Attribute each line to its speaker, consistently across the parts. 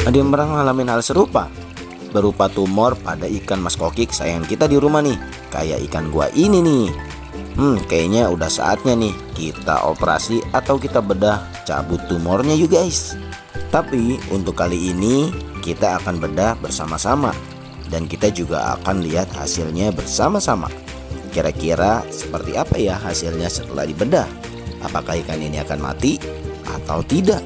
Speaker 1: Ada yang pernah ngalamin hal serupa? Berupa tumor pada ikan mas koki kesayangan kita di rumah nih. Kayak ikan gua ini nih. Kayaknya udah saatnya nih kita operasi atau kita bedah cabut tumornya yuk guys. Tapi untuk kali ini kita akan bedah bersama-sama. Dan kita juga akan lihat hasilnya bersama-sama. Kira-kira seperti apa ya hasilnya setelah dibedah? Apakah ikan ini akan mati atau tidak?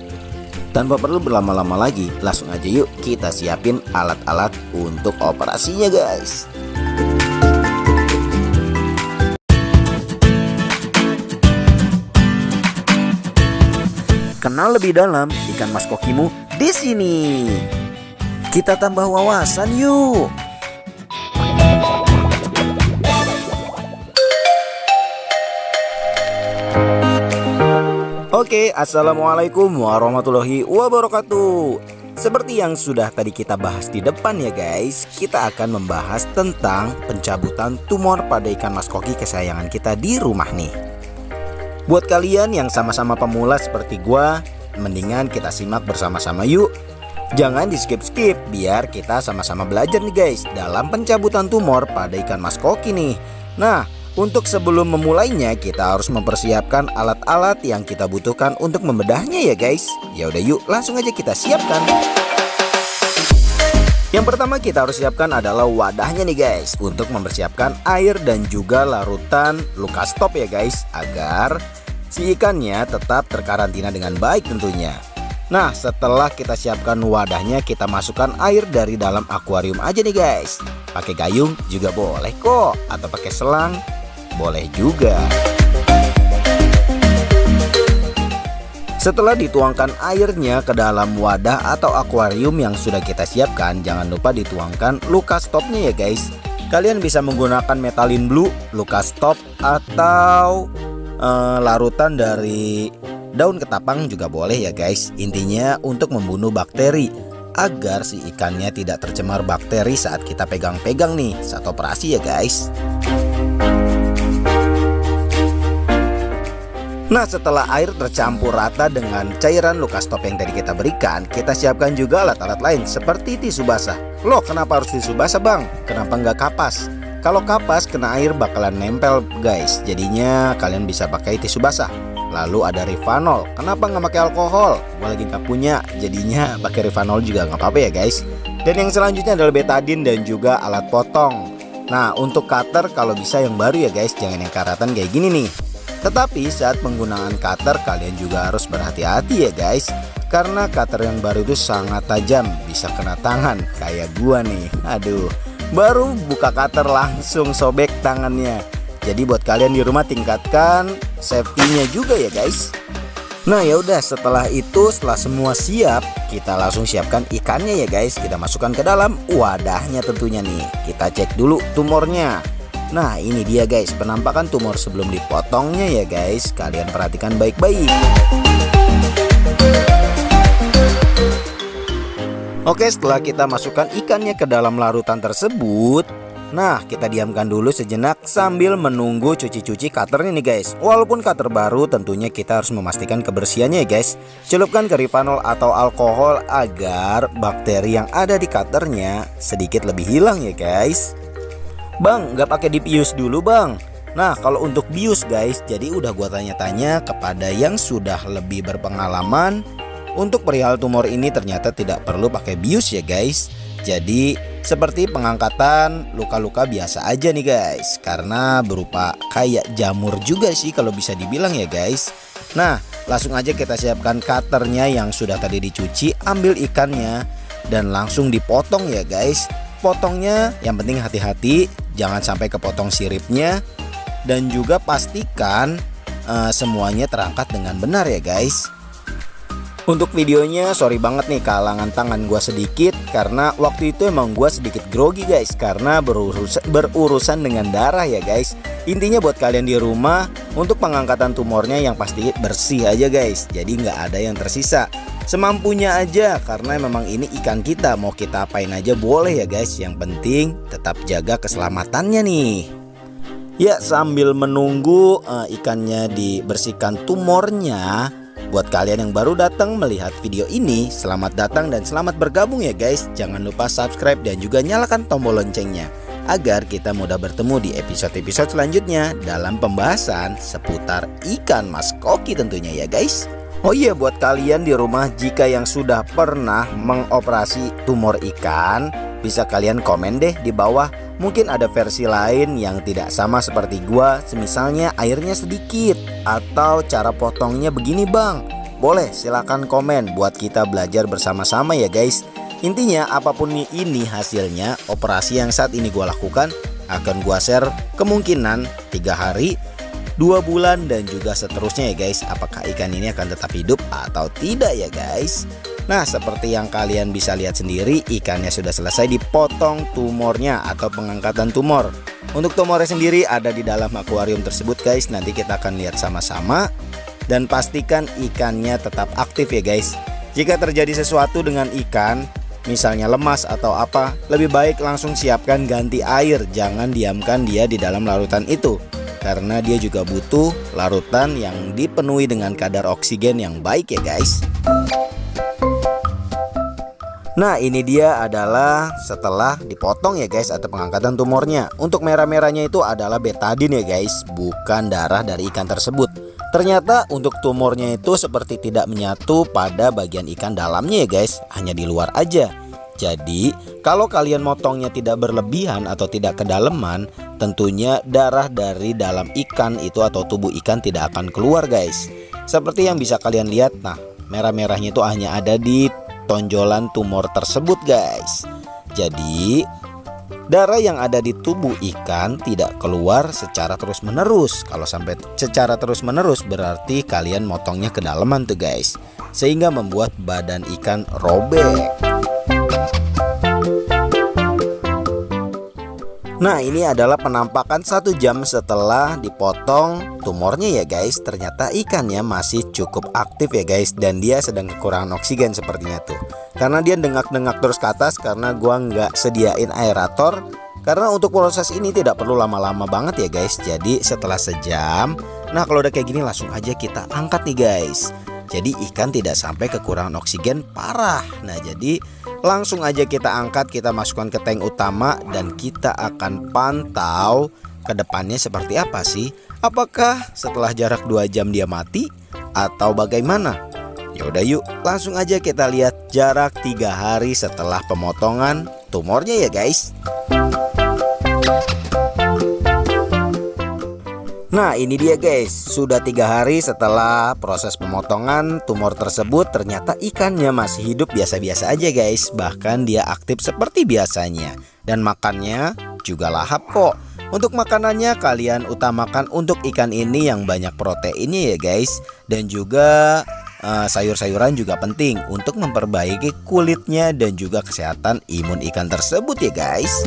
Speaker 1: Tanpa perlu berlama-lama lagi, langsung aja yuk kita siapin alat-alat untuk operasinya guys. Kenal lebih dalam ikan mas kokimu di sini. Kita tambah wawasan yuk. Oke, assalamualaikum warahmatullahi wabarakatuh. Seperti yang sudah tadi kita bahas di depan ya guys, kita akan membahas tentang pencabutan tumor pada ikan mas koki kesayangan kita di rumah nih. Buat kalian yang sama-sama pemula seperti gua, mendingan kita simak bersama-sama yuk. Jangan di skip-skip biar kita sama-sama belajar nih guys dalam pencabutan tumor pada ikan mas koki nih. Nah, untuk sebelum memulainya kita harus mempersiapkan alat-alat yang kita butuhkan untuk membedahnya ya guys. Ya udah yuk langsung aja kita siapkan. Yang pertama kita harus siapkan adalah wadahnya nih guys, untuk mempersiapkan air dan juga larutan Lukastop ya guys, agar si ikannya tetap terkarantina dengan baik tentunya. Nah, setelah kita siapkan wadahnya, kita masukkan air dari dalam akuarium aja nih guys. Pakai gayung juga boleh kok, atau pakai selang boleh juga. Setelah dituangkan airnya ke dalam wadah atau akuarium yang sudah kita siapkan, jangan lupa dituangkan Lukastopnya ya guys. Kalian bisa menggunakan Metalin Blue, Lukastop, atau larutan dari daun ketapang juga boleh ya guys. Intinya untuk membunuh bakteri agar si ikannya tidak tercemar bakteri saat kita pegang-pegang nih saat operasi ya guys. Nah, setelah air tercampur rata dengan cairan Lukastop yang tadi kita berikan, kita siapkan juga alat-alat lain seperti tisu basah. Loh, kenapa harus tisu basah bang? Kenapa nggak kapas? Kalau kapas kena air bakalan nempel guys, jadinya kalian bisa pakai tisu basah. Lalu ada Rivanol, kenapa nggak pakai alkohol? Gue lagi nggak punya, jadinya pakai Rivanol juga nggak apa-apa ya guys. Dan yang selanjutnya adalah betadine dan juga alat potong. Nah, untuk cutter kalau bisa yang baru ya guys, jangan yang karatan kayak gini nih. Tetapi saat penggunaan cutter kalian juga harus berhati-hati ya guys, karena cutter yang baru itu sangat tajam, bisa kena tangan kayak gua nih. Aduh, baru buka cutter langsung sobek tangannya. Jadi buat kalian di rumah tingkatkan safety-nya juga ya guys. Nah ya udah, setelah itu, setelah semua siap, kita langsung siapkan ikannya ya guys. Kita masukkan ke dalam wadahnya tentunya nih. Kita cek dulu tumornya. Nah ini dia guys penampakan tumor sebelum dipotongnya ya guys. Kalian perhatikan baik-baik. Oke, setelah kita masukkan ikannya ke dalam larutan tersebut, nah kita diamkan dulu sejenak sambil menunggu cuci-cuci cutternya nih guys. Walaupun cutter baru, tentunya kita harus memastikan kebersihannya ya guys. Celupkan ke Rivanol atau alkohol agar bakteri yang ada di cutternya sedikit lebih hilang ya guys. Bang, nggak pakai dibius dulu bang. Nah, kalau untuk bius guys, jadi udah gua tanya-tanya kepada yang sudah lebih berpengalaman. Untuk perihal tumor ini ternyata tidak perlu pakai bius ya guys. Jadi seperti pengangkatan luka-luka biasa aja nih guys, karena berupa kayak jamur juga sih kalau bisa dibilang ya guys. Nah, langsung aja kita siapkan cutternya yang sudah tadi dicuci. Ambil ikannya dan langsung dipotong ya guys. Potongnya yang penting hati-hati, jangan sampai kepotong siripnya. Dan juga pastikan semuanya terangkat dengan benar ya guys. Untuk videonya sorry banget nih kalangan tangan gua sedikit, karena waktu itu emang gua sedikit grogi guys, karena berurusan dengan darah ya guys. Intinya buat kalian di rumah, untuk pengangkatan tumornya yang pasti bersih aja guys, jadi nggak ada yang tersisa. Semampunya aja, karena memang ini ikan kita, mau kita apain aja boleh ya guys. Yang penting tetap jaga keselamatannya nih. Ya, sambil menunggu ikannya dibersihkan tumornya, Buat kalian yang baru datang melihat video ini, selamat datang dan selamat bergabung ya guys. Jangan lupa subscribe dan juga nyalakan tombol loncengnya agar kita mudah bertemu di episode-episode selanjutnya dalam pembahasan seputar ikan mas koki tentunya ya guys. Oh iya, buat kalian di rumah jika yang sudah pernah mengoperasi tumor ikan, bisa kalian komen deh di bawah. Mungkin ada versi lain yang tidak sama seperti gua, semisalnya airnya sedikit atau cara potongnya begini bang. Boleh silakan komen buat kita belajar bersama-sama ya guys. Intinya apapun ini hasilnya, operasi yang saat ini gua lakukan akan gua share kemungkinan 3 hari, 2 bulan dan juga seterusnya ya guys. Apakah ikan ini akan tetap hidup atau tidak ya guys. Nah, seperti yang kalian bisa lihat sendiri, ikannya sudah selesai dipotong tumornya atau pengangkatan tumor. Untuk tumornya sendiri ada di dalam akuarium tersebut guys. Nanti kita akan lihat sama-sama. Dan pastikan ikannya tetap aktif ya guys. Jika terjadi sesuatu dengan ikan, misalnya lemas atau apa, lebih baik langsung siapkan ganti air. Jangan diamkan dia di dalam larutan itu, karena dia juga butuh larutan yang dipenuhi dengan kadar oksigen yang baik ya guys. Nah, ini dia adalah setelah dipotong ya guys atau pengangkatan tumornya. Untuk merah-merahnya itu adalah betadin ya guys, bukan darah dari ikan tersebut. Ternyata untuk tumornya itu seperti tidak menyatu pada bagian ikan dalamnya ya guys, hanya di luar aja. Jadi kalau kalian motongnya tidak berlebihan atau tidak kedalaman, tentunya darah dari dalam ikan itu atau tubuh ikan tidak akan keluar guys. Seperti yang bisa kalian lihat, nah merah-merahnya itu hanya ada di tonjolan tumor tersebut guys. Jadi darah yang ada di tubuh ikan tidak keluar secara terus menerus. Kalau sampai secara terus menerus berarti kalian motongnya kedalaman tuh guys, sehingga membuat badan ikan robek. Nah, ini adalah penampakan 1 jam setelah dipotong tumornya ya guys. Ternyata ikannya masih cukup aktif ya guys, dan dia sedang kekurangan oksigen sepertinya tuh. Karena dia dengak-dengak terus ke atas karena gua nggak sediain aerator. Karena untuk proses ini tidak perlu lama-lama banget ya guys. Jadi setelah sejam, nah kalau udah kayak gini langsung aja kita angkat nih guys. Jadi ikan tidak sampai kekurangan oksigen parah. Nah, jadi langsung aja kita angkat, kita masukkan ke tank utama dan kita akan pantau ke depannya seperti apa sih. Apakah setelah jarak 2 jam dia mati atau bagaimana? Yaudah yuk, langsung aja kita lihat jarak 3 hari setelah pemotongan tumornya ya guys. Nah, ini dia guys, sudah 3 hari setelah proses pemotongan tumor tersebut. Ternyata ikannya masih hidup biasa-biasa aja guys. Bahkan dia aktif seperti biasanya. Dan makannya juga lahap kok. Untuk makanannya kalian utamakan untuk ikan ini yang banyak proteinnya ya guys. Dan juga sayur-sayuran juga penting untuk memperbaiki kulitnya dan juga kesehatan imun ikan tersebut ya guys.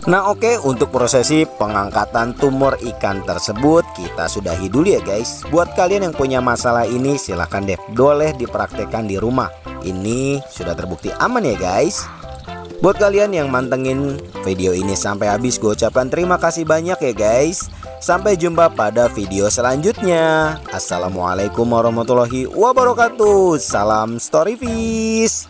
Speaker 1: Nah oke, untuk prosesi pengangkatan tumor ikan tersebut kita sudahi dulu ya guys. Buat kalian yang punya masalah ini silahkan deh, boleh dipraktekkan di rumah. Ini sudah terbukti aman ya guys. Buat kalian yang mantengin video ini sampai habis, gue ucapkan terima kasih banyak ya guys. Sampai jumpa pada video selanjutnya. Assalamualaikum warahmatullahi wabarakatuh. Salam Storyfish.